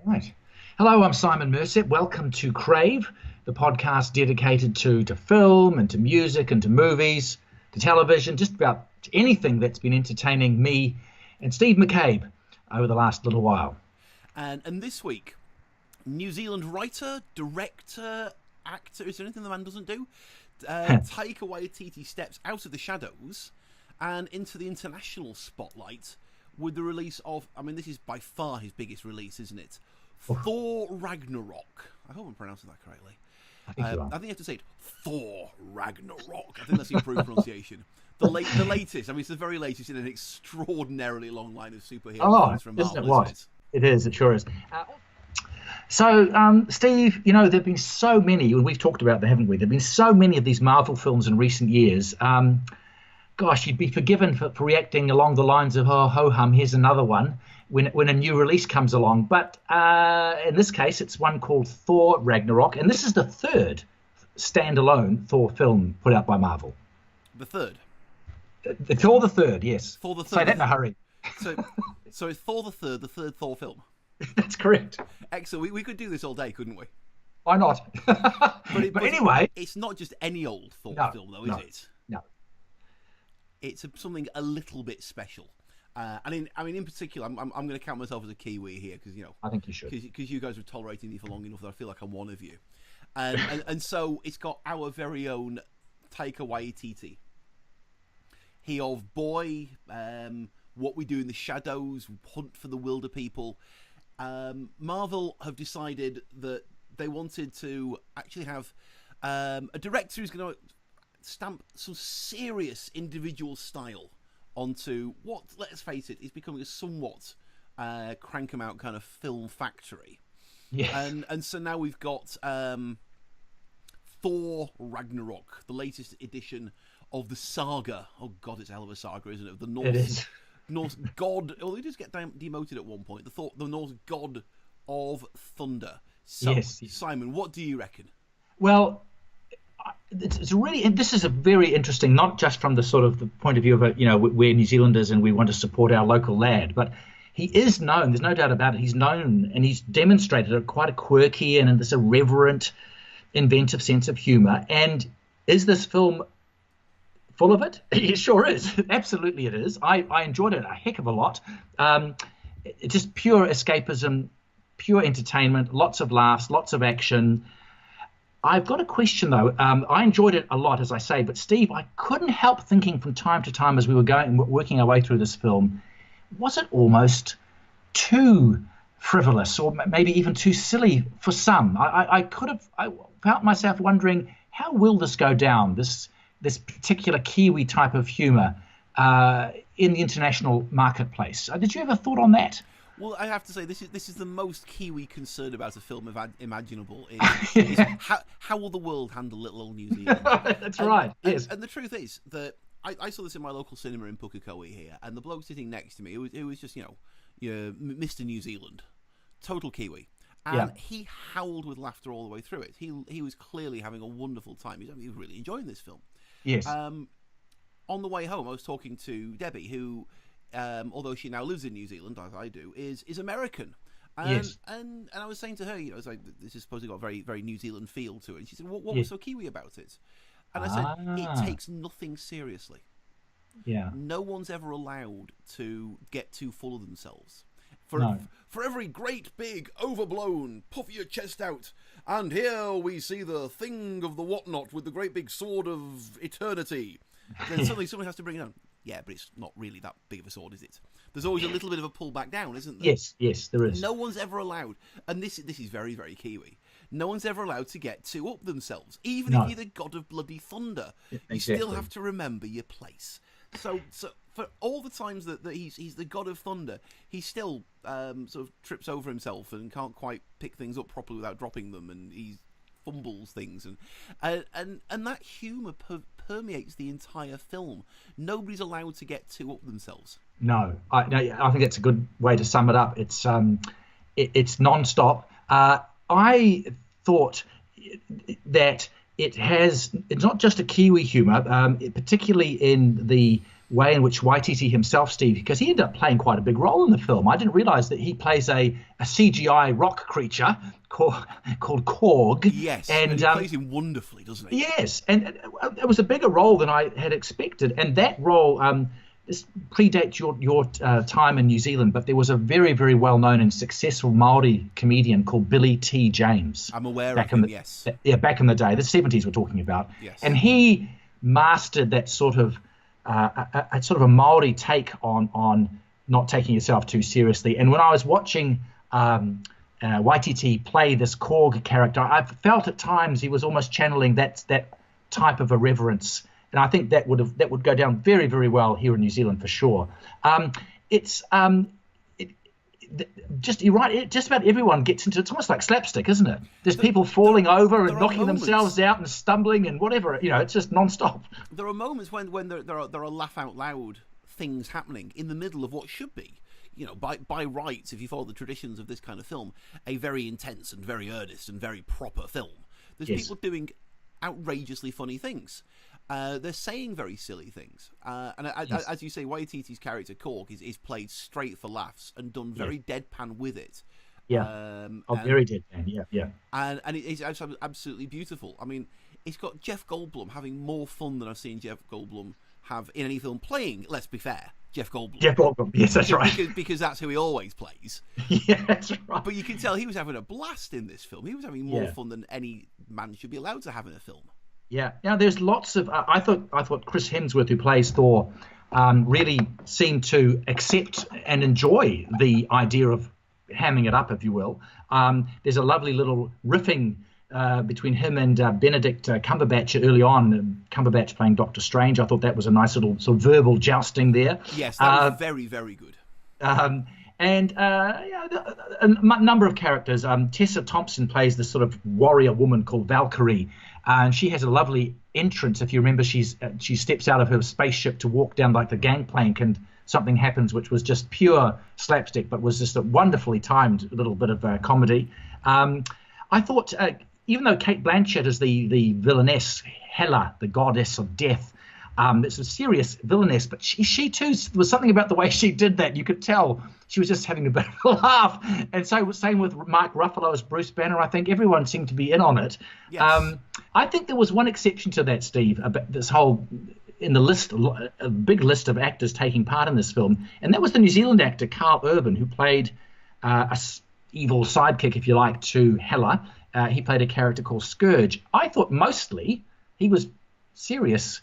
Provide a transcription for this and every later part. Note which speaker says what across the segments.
Speaker 1: Right. Hello, I'm Simon Mercet. Welcome to Crave, the podcast dedicated to film and to music and to movies, to television, just about anything that's been entertaining me and Steve McCabe over the last little while.
Speaker 2: And this week, New Zealand writer, director, actor, is there anything the man doesn't do? Taika Waititi steps out of the shadows and into the international spotlight with the release of, this is by far his biggest release, isn't it? Thor Ragnarok. I hope I'm pronouncing that correctly.
Speaker 1: I think you are.
Speaker 2: I think you have to say it. Thor Ragnarok. I think that's the improved pronunciation. The latest. It's the very latest in an extraordinarily long line of superhero films from Marvel.
Speaker 1: Isn't it what? It is. It sure is. Steve, there have been so many, and we've talked about them, haven't we? There have been so many of these Marvel films in recent years. Gosh, you'd be forgiven for reacting along the lines of, ho-hum, here's another one, when a new release comes along. But in this case, it's one called Thor Ragnarok, and this is the third standalone Thor film put out by Marvel.
Speaker 2: The third?
Speaker 1: Thor the third, yes.
Speaker 2: Thor the third.
Speaker 1: Say that in a hurry.
Speaker 2: So it's Thor the third Thor film.
Speaker 1: That's correct.
Speaker 2: Excellent. We could do this all day, couldn't we?
Speaker 1: Why not? but anyway,
Speaker 2: it's not just any old Thor film, though, is it?
Speaker 1: No.
Speaker 2: It's something a little bit special. In particular, I'm going to count myself as a Kiwi here because
Speaker 1: I think you should,
Speaker 2: because you guys were tolerating me for long enough that I feel like I'm one of you, and so it's got our very own Taika Waititi. He of Boy, What We Do in the Shadows, Hunt for the Wilder People. Marvel have decided that they wanted to actually have a director who's going to stamp some serious individual style onto what, let's face it, is becoming a somewhat crank 'em out kind of film factory.
Speaker 1: Yes.
Speaker 2: And so now we've got Thor Ragnarok, the latest edition of the saga. Oh God, it's a hell of a saga, isn't it? Of the Norse,
Speaker 1: it is.
Speaker 2: Norse god. Well, he does get demoted at one point. The Norse god of thunder. So,
Speaker 1: yes.
Speaker 2: Simon, what do you reckon?
Speaker 1: Well, it's really, this is a very interesting, not just from the sort of the point of view of we're New Zealanders and we want to support our local lad, but he is known. There's no doubt about it. He's known and he's demonstrated quite a quirky and this irreverent, inventive sense of humour. And is this film full of it? It sure is. Absolutely, it is. I enjoyed it a heck of a lot. It's just pure escapism, pure entertainment, lots of laughs, lots of action. I've got a question, though. I enjoyed it a lot, as I say, but Steve, I couldn't help thinking from time to time as we were working our way through this film, was it almost too frivolous or maybe even too silly for some? I found myself wondering, how will this go down, this particular Kiwi type of humour in the international marketplace? Did you ever thought on that?
Speaker 2: Well, I have to say, this is the most Kiwi concern about a film imaginable. How will the world handle little old New Zealand?
Speaker 1: That's right. Yes.
Speaker 2: And the truth is that I saw this in my local cinema in Pukekohe here, and the bloke sitting next to me, who was just Mr. New Zealand, total Kiwi, and he howled with laughter all the way through it. He was clearly having a wonderful time. He was really enjoying this film.
Speaker 1: Yes.
Speaker 2: On the way home, I was talking to Debbie, who, although she now lives in New Zealand, as I do, is American.
Speaker 1: Yes.
Speaker 2: And I was saying to her, it's like, this is supposed to got a very, very New Zealand feel to it. And she said, what was so Kiwi about it? And I said, it takes nothing seriously.
Speaker 1: Yeah.
Speaker 2: No one's ever allowed to get too full of themselves. For every great, big, overblown, puff your chest out, and here we see the thing of the whatnot with the great big sword of eternity. Then suddenly someone has to bring it down. Yeah, but it's not really that big of a sword, is it? There's always a little bit of a pull back down, isn't there?
Speaker 1: Yes, there is.
Speaker 2: No one's ever allowed, and this is very, very Kiwi. No one's ever allowed to get too up themselves. Even if you're the god of bloody thunder, you still have to remember your place. So for all the times that he's the god of thunder, he still sort of trips over himself and can't quite pick things up properly without dropping them, and he fumbles things, and that humour permeates the entire film. Nobody's allowed to get too up themselves. No,
Speaker 1: I think that's a good way to sum it up. It's non-stop. I thought that it's not just a Kiwi humour, particularly in the way in which Waititi himself, Steve, because he ended up playing quite a big role in the film. I didn't realize that he plays a CGI rock creature called Korg.
Speaker 2: Yes,
Speaker 1: and
Speaker 2: he plays him wonderfully, doesn't he?
Speaker 1: Yes, and it was a bigger role than I had expected. And that role, this predates your time in New Zealand, but there was a very, very well-known and successful Māori comedian called Billy T. James.
Speaker 2: I'm aware of him, yes.
Speaker 1: Back in the day, the 70s we're talking about.
Speaker 2: Yes.
Speaker 1: And he mastered that sort of a sort of a Māori take on not taking yourself too seriously. And when I was watching Waititi play this Korg character, I felt at times he was almost channeling that type of irreverence. And I think that would go down very, very well here in New Zealand for sure. You're right. Just about everyone gets into. It's almost like slapstick, isn't it? There's people falling over and knocking themselves out and stumbling and whatever. It's just non-stop.
Speaker 2: There are moments when there are laugh out loud things happening in the middle of what should be, by rights, if you follow the traditions of this kind of film, a very intense and very earnest and very proper film. There's people doing outrageously funny things. They're saying very silly things. As you say, Waititi's character, Korg, is played straight for laughs and done very deadpan with it.
Speaker 1: Yeah. Very deadpan, yeah.
Speaker 2: And it's absolutely beautiful. I mean, it's got Jeff Goldblum having more fun than I've seen Jeff Goldblum have in any film playing, let's be fair, Jeff Goldblum. Yes, that's right. Because that's who he always plays.
Speaker 1: Yeah, that's right.
Speaker 2: But you can tell he was having a blast in this film. He was having more fun than any man should be allowed to have in a film.
Speaker 1: Yeah. Now there's lots of. I thought Chris Hemsworth, who plays Thor, really seemed to accept and enjoy the idea of hamming it up, if you will. There's a lovely little riffing between him and Benedict Cumberbatch early on. Cumberbatch playing Doctor Strange. I thought that was a nice little sort of verbal jousting there.
Speaker 2: Yes, that was very, very good.
Speaker 1: And a number of characters. Tessa Thompson plays this sort of warrior woman called Valkyrie, and she has a lovely entrance. If you remember, she steps out of her spaceship to walk down like the gangplank, and something happens which was just pure slapstick, but was just a wonderfully timed little bit of comedy. I thought, even though Cate Blanchett is the villainess, Hela, the goddess of death, it's a serious villainess, but she too was something about the way she did that. You could tell she was just having a bit of a laugh. And so same with Mark Ruffalo as Bruce Banner. I think everyone seemed to be in on it.
Speaker 2: Yes.
Speaker 1: I think there was one exception to that, Steve, about this whole in the list, a big list of actors taking part in this film, and that was the New Zealand actor Karl Urban, who played a evil sidekick, if you like, to Hela. He played a character called Scourge. I thought mostly he was serious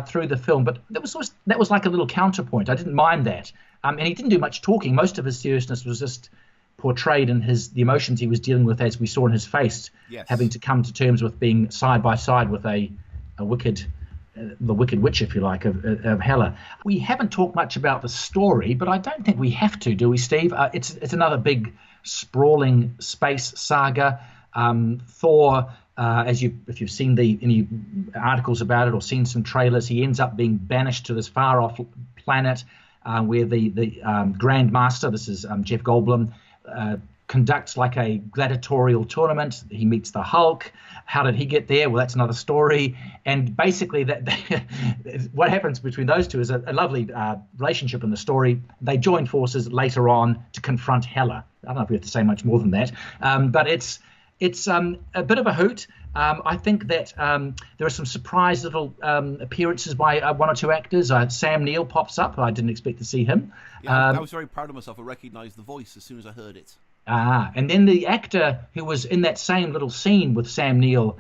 Speaker 1: through the film, but that was like a little counterpoint. I didn't mind that, and he didn't do much talking. Most of his seriousness was just portrayed in the emotions he was dealing with, as we saw in his face, having to come to terms with being side by side with the wicked witch, if you like, of Hela. We haven't talked much about the story, but I don't think we have to, do we, Steve? It's another big sprawling space saga. Thor, if you've seen any articles about it or seen some trailers, he ends up being banished to this far off planet where the Grand Master, this is Jeff Goldblum, conducts like a gladiatorial tournament. He meets the Hulk. How did he get there? Well, that's another story. And basically, what happens between those two is a lovely relationship in the story. They join forces later on to confront Hela. I don't know if we have to say much more than that, but it's a bit of a hoot. I think that there are some surprise little appearances by one or two actors. Sam Neill pops up. I didn't expect to see him.
Speaker 2: Yeah, I was very proud of myself. I recognised the voice as soon as I heard it.
Speaker 1: And then the actor who was in that same little scene with Sam Neill,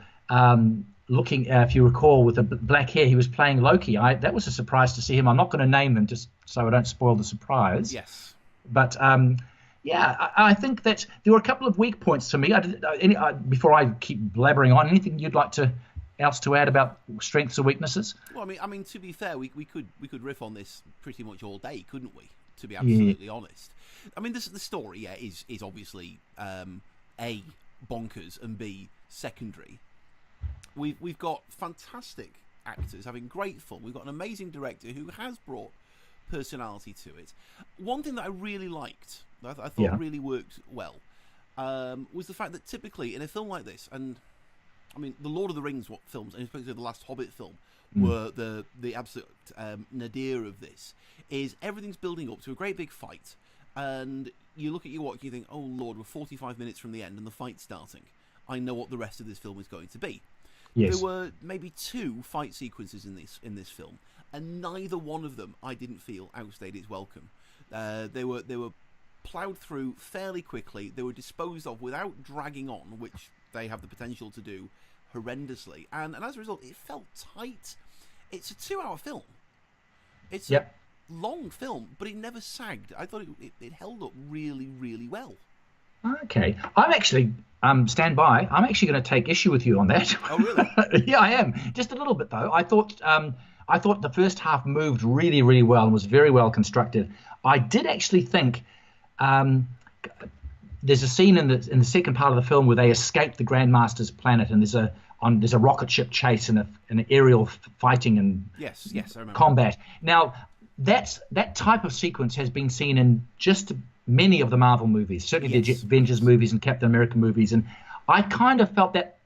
Speaker 1: looking, if you recall, with the black hair, he was playing Loki. That was a surprise to see him. I'm not going to name him just so I don't spoil the surprise.
Speaker 2: Yes.
Speaker 1: But I think that there were a couple of weak points to me. Before I keep blabbering on, anything you'd like else to add about strengths or weaknesses?
Speaker 2: Well, I mean, to be fair, we could riff on this pretty much all day, couldn't we? To be absolutely honest. I mean, the story, is obviously A, bonkers, and B, secondary. We've got fantastic actors having great fun. We've got an amazing director who has brought personality to it. One thing that I really liked, that I thought really worked well, was the fact that typically in a film like this, and I mean, the Lord of the Rings films, and especially the last Hobbit film, were the absolute nadir of this. Is everything's building up to a great big fight, and you look at your watch and you think, oh Lord, we're 45 minutes from the end and the fight's starting. I know what the rest of this film is going to be.
Speaker 1: Yes.
Speaker 2: There were maybe 2 fight sequences in this film, and neither one of them I didn't feel outstayed its welcome. They were ploughed through fairly quickly. They were disposed of without dragging on, which they have the potential to do horrendously. And as a result, it felt tight. It's a 2-hour film. It's a long film, but it never sagged. I thought it held up really, really well.
Speaker 1: Okay. I'm actually, stand by. I'm actually going to take issue with you on that.
Speaker 2: Oh, really?
Speaker 1: Yeah, I am. Just a little bit, though. I thought the first half moved really, really well and was very well constructed. I did actually think there's a scene in the second part of the film where they escape the Grandmaster's planet, and there's a rocket ship chase and an aerial fighting and
Speaker 2: yes, I remember.
Speaker 1: Combat. Now, that type of sequence has been seen in just many of the Marvel movies, certainly the Avengers movies and Captain America movies, and I kind of felt that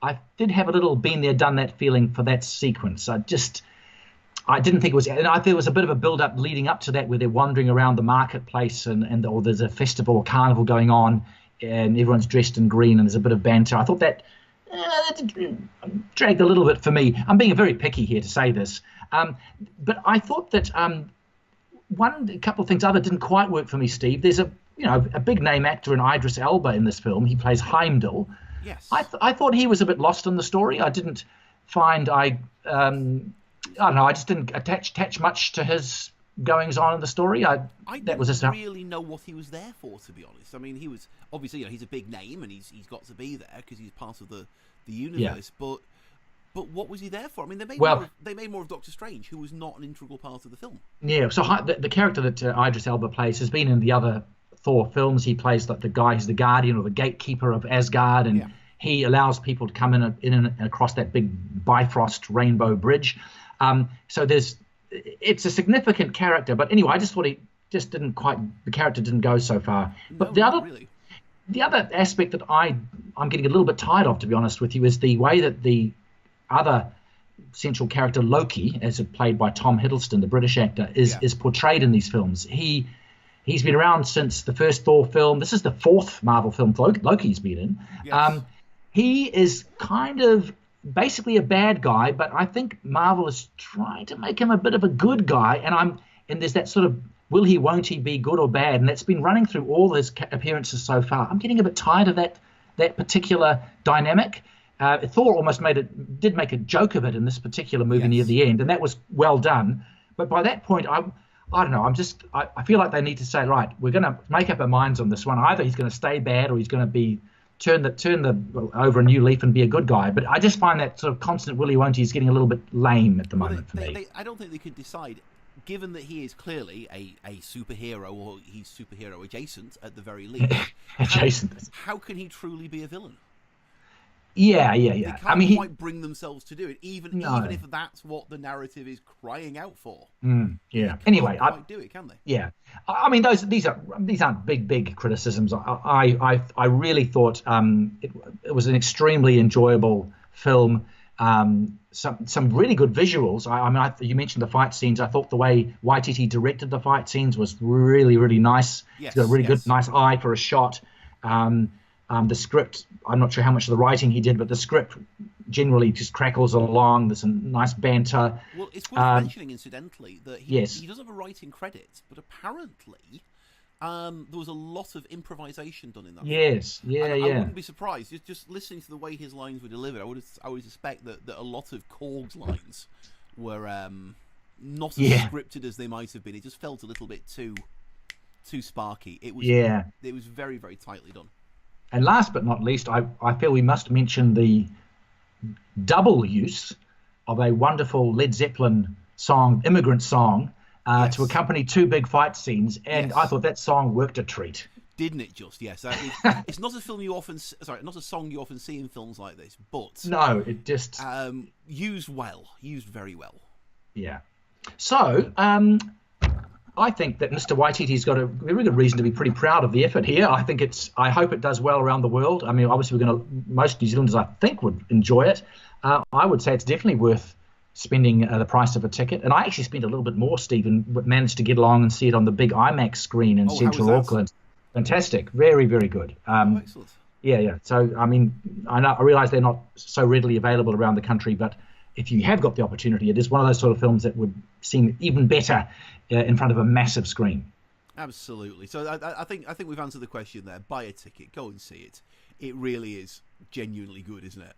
Speaker 1: I did have a little been there, done that feeling for that sequence. I didn't think it was, and I think there was a bit of a build-up leading up to that where they're wandering around the marketplace or there's a festival or carnival going on and everyone's dressed in green and there's a bit of banter. I thought that dragged a little bit for me. I'm being very picky here to say this. But I thought that a couple of things other didn't quite work for me, Steve. There's a big name actor in Idris Elba in this film. He plays Heimdall.
Speaker 2: Yes.
Speaker 1: I thought he was a bit lost in the story. I didn't find I don't know. I just didn't attach much to his goings on in the story. I didn't
Speaker 2: really know what he was there for, to be honest. I mean, he was obviously he's a big name and he's got to be there because he's part of the universe. Yeah. But what was he there for? I mean, they made more of Doctor Strange, who was not an integral part of the film.
Speaker 1: Yeah. So the character that Idris Elba plays has been in the other Thor films. He plays like the guy who's the guardian or the gatekeeper of Asgard, and he allows people to come in and across that big Bifrost rainbow bridge. So it's a significant character, but anyway, I just thought the character didn't go so far. But the other aspect that I'm getting a little bit tired of, to be honest with you, is the way that the other central character, Loki, as played by Tom Hiddleston, the British actor, is portrayed in these films. He's been around since the first Thor film. This is the 4th Marvel film Loki's been in. Yes. He is kind of basically a bad guy, but I think Marvel is trying to make him a bit of a good guy, and there's that sort of will he, won't he be good or bad, and that's been running through all his appearances so far. I'm getting a bit tired of that particular dynamic. Thor almost did make a joke of it in this particular movie near the end, and that was well done. But by that point, I don't know. I feel like they need to say, right, we're going to make up our minds on this one. Either he's going to stay bad or he's going to be turn over a new leaf and be a good guy. But I just find that sort of constant willy won't he's getting a little bit lame at the moment for me.
Speaker 2: I don't think they could decide, given that he is clearly a superhero, or he's superhero adjacent at the very least.
Speaker 1: Adjacent.
Speaker 2: How can he truly be a villain?
Speaker 1: Yeah.
Speaker 2: They can't quite bring themselves to do it, even if that's what the narrative is crying out for.
Speaker 1: Anyway,
Speaker 2: I do it, can they?
Speaker 1: Yeah. I mean, these aren't big criticisms. I really thought it was an extremely enjoyable film. Some really good visuals. I mean, you mentioned the fight scenes. I thought the way Waititi directed the fight scenes was really, really nice.
Speaker 2: Yes,
Speaker 1: he's got a really good, nice eye for a shot. The script, I'm not sure how much of the writing he did, but the script generally just crackles along. There's some nice banter.
Speaker 2: Well, it's worth mentioning, incidentally, that he does have a writing credit, but apparently there was a lot of improvisation done in that film. I wouldn't be surprised. Just listening to the way his lines were delivered, I would suspect that a lot of Korg's lines were not as scripted as they might have been. It just felt a little bit too sparky. It was very, very tightly done.
Speaker 1: And last but not least, I feel we must mention the double use of a wonderful Led Zeppelin song, Immigrant Song, to accompany 2 big fight scenes. And I thought that song worked a treat.
Speaker 2: Didn't it just? Yes. It's not a film not a song you often see in films like this, but...
Speaker 1: No, it just...
Speaker 2: used very well.
Speaker 1: Yeah. So, I think that Mr. Waititi's got a very good reason to be pretty proud of the effort here. I hope it does well around the world. I mean, obviously, most New Zealanders, I think, would enjoy it. I would say it's definitely worth spending the price of a ticket. And I actually spent a little bit more, Stephen, but managed to get along and see it on the big IMAX screen in central Auckland. Fantastic. Very, very good.
Speaker 2: Excellent.
Speaker 1: Yeah. So, I mean, I realize they're not so readily available around the country, but if you have got the opportunity, it is one of those sort of films that would seem even better in front of a massive screen.
Speaker 2: Absolutely. So I think we've answered the question there. Buy a ticket, go and see it. It really is genuinely good, isn't it?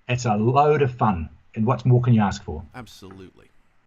Speaker 1: It's a load of fun, and what more can you ask for?
Speaker 2: Absolutely.